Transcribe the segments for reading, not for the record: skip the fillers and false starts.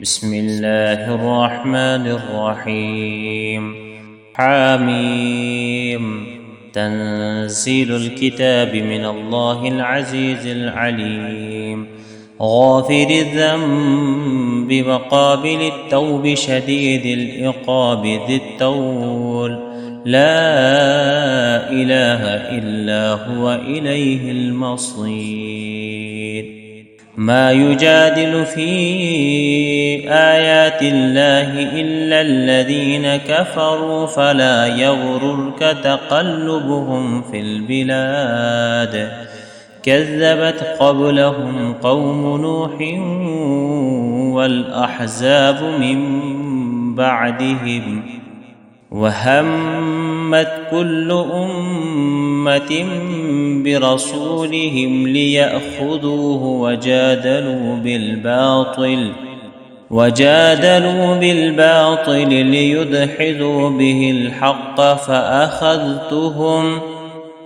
بسم الله الرحمن الرحيم. حميم. تنزيل الكتاب من الله العزيز العليم، غافر الذنب وقابل التوب شديد العقاب ذي الطول، لا إله إلا هو إليه المصير. ما يجادل في آيات الله إلا الذين كفروا، فلا يغررك تقلبهم في البلاد. كذبت قبلهم قوم نوح والأحزاب من بعدهم، وهمت كل أمة برسولهم ليأخذوه وجادلوا بالباطل ليدحضوا به الحق فأخذتهم،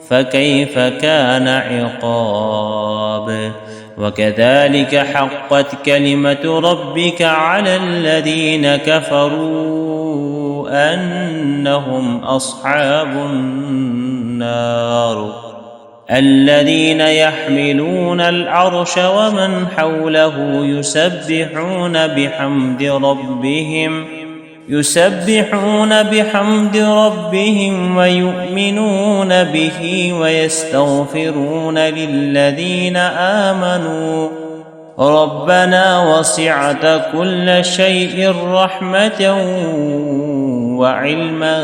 فكيف كان عقاب. وكذلك حقت كلمة ربك على الذين كفروا أنهم أصحاب النار. الذين يحملون العرش ومن حوله يسبحون بحمد ربهم ويؤمنون به ويستغفرون للذين آمنوا ربنا وسعت كل شيء رحمة وعلما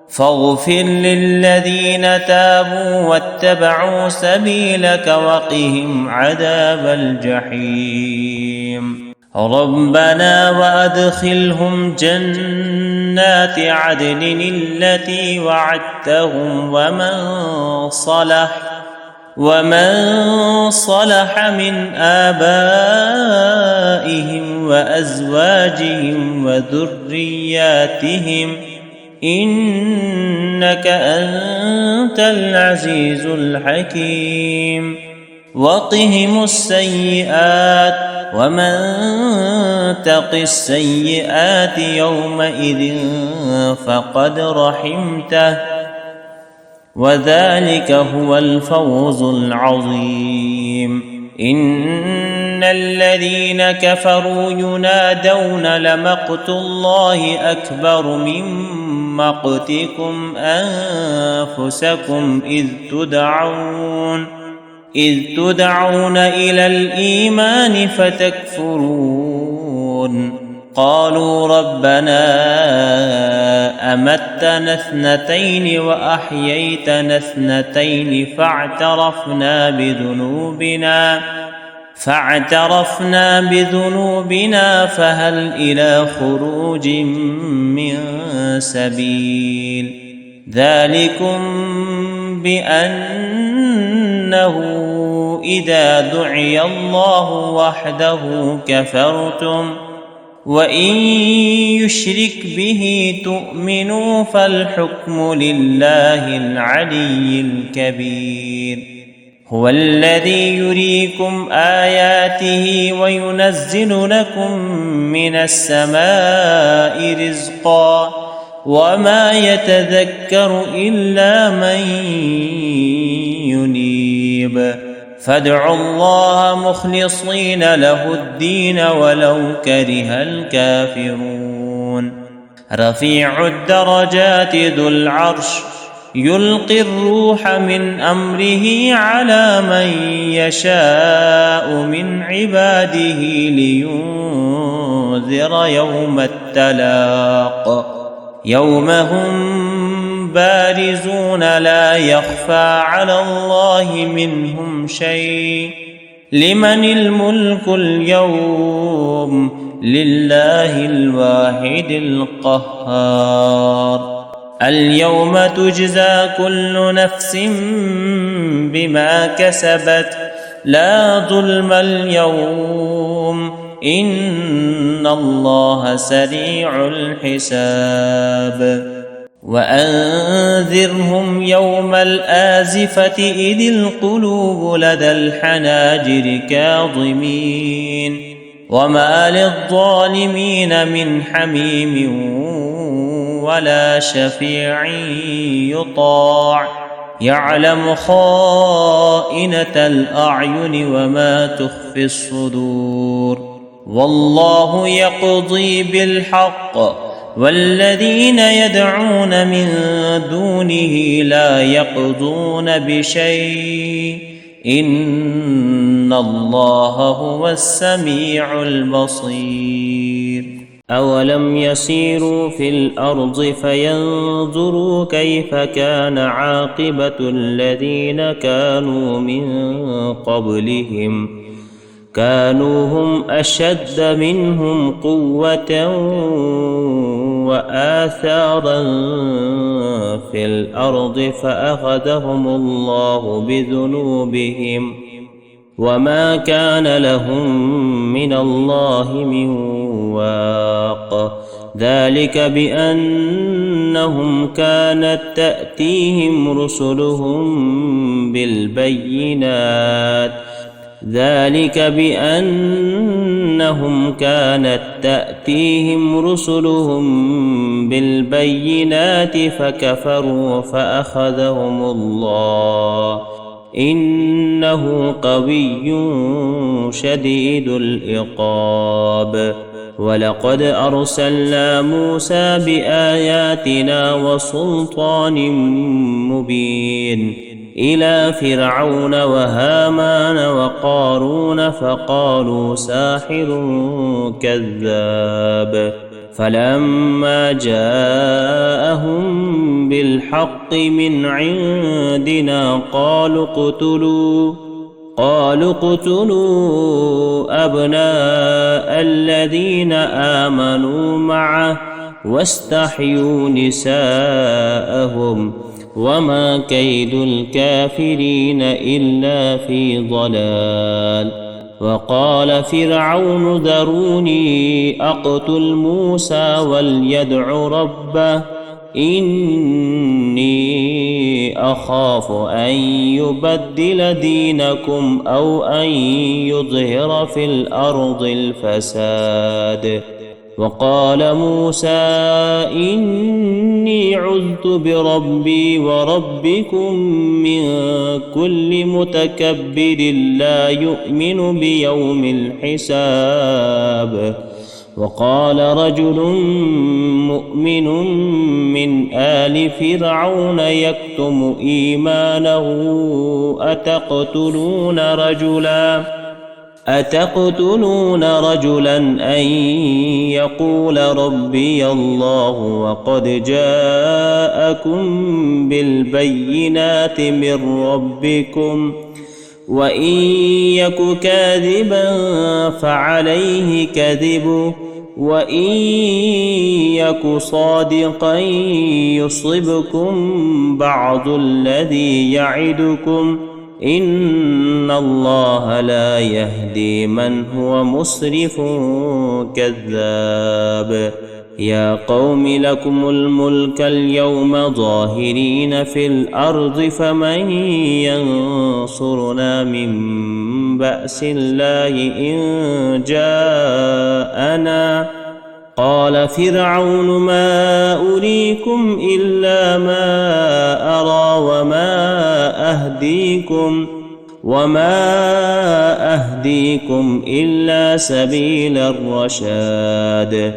فاغفر للذين تابوا واتبعوا سبيلك وقهم عذاب الجحيم. ربنا وأدخلهم جنات عدن التي وعدتهم ومن صلح من آبائهم وأزواجهم وذرياتهم إنك أنت العزيز الحكيم. وقهم السيئات ومن تق السيئات يومئذ فقد رحمته، وذلك هو الفوز العظيم. إن الذين كفروا ينادون لمقت الله أكبر من مقتكم أنفسكم إذ تدعون إلى الإيمان فتكفرون. قالوا ربنا أمتنا اثنتين وأحييتنا اثنتين فاعترفنا بذنوبنا فهل إلى خروج من سبيل. ذلكم بأنه إذا دعي الله وحده كفرتم، وإن يشرك به تؤمنوا فالحكم لله العلي الكبير. هو الذي يريكم آياته وينزل لكم من السماء رزقا، وما يتذكر إلا من ينيب. فادعوا الله مخلصين له الدين ولو كره الكافرون. رفيع الدرجات ذو العرش يلقي الروح من أمره على من يشاء من عباده لينذر يوم التلاق، يوم هم بارزون لا يخفى على الله منهم شيء. لمن الملك اليوم؟ لله الواحد القهار. اليوم تجزى كل نفس بما كسبت لا ظلم اليوم إن الله سريع الحساب. وأنذرهم يوم الآزفة إذ القلوب لدى الحناجر كاظمين وما للظالمين من حميم ولا شفيع يطاع يعلم خائنة الأعين وما تخفي الصدور والله يقضي بالحق والذين يدعون من دونه لا يقضون بشيء إن الله هو السميع البصير أولم يسيروا في الأرض فينظروا كيف كان عاقبة الذين كانوا من قبلهم كانوا هم أشد منهم قوة وآثارا في الأرض فأخذهم الله بذنوبهم وما كان لهم من الله من واق ذلك بأنهم كانت تأتيهم رسلهم بالبينات فكفروا فأخذهم الله إنه قوي شديد العقاب ولقد أرسلنا موسى بآياتنا وسلطان مبين إلى فرعون وهامان وقارون فقالوا ساحر كذاب فلما جاءهم بالحق من عندنا قالوا اقتلوا أبناء الذين آمنوا معه واستحيوا نساءهم وما كيد الكافرين إلا في ضلال وقال فرعون ذروني أقتل موسى وليدع ربه إني أخاف أن يبدل دينكم أو أن يظهر في الأرض الفساد وقال موسى إني عذت بربي وربكم من كل متكبر لا يؤمن بيوم الحساب وقال رجل مؤمن من آل فرعون يكتم إيمانه أتقتلون رجلا أن يقول ربي الله وقد جاءكم بالبينات من ربكم وإن يك كاذبا فعليه كذبه وإن يك صادقا يصبكم بعض الذي يعدكم إن الله لا يهدي من هو مسرف كذاب يا قوم لكم الملك اليوم ظاهرين في الأرض فمن ينصرنا من بأس الله إن جاءنا قال فرعون ما أريكم إلا ما أرى وما أهديكم إلا سبيل الرشاد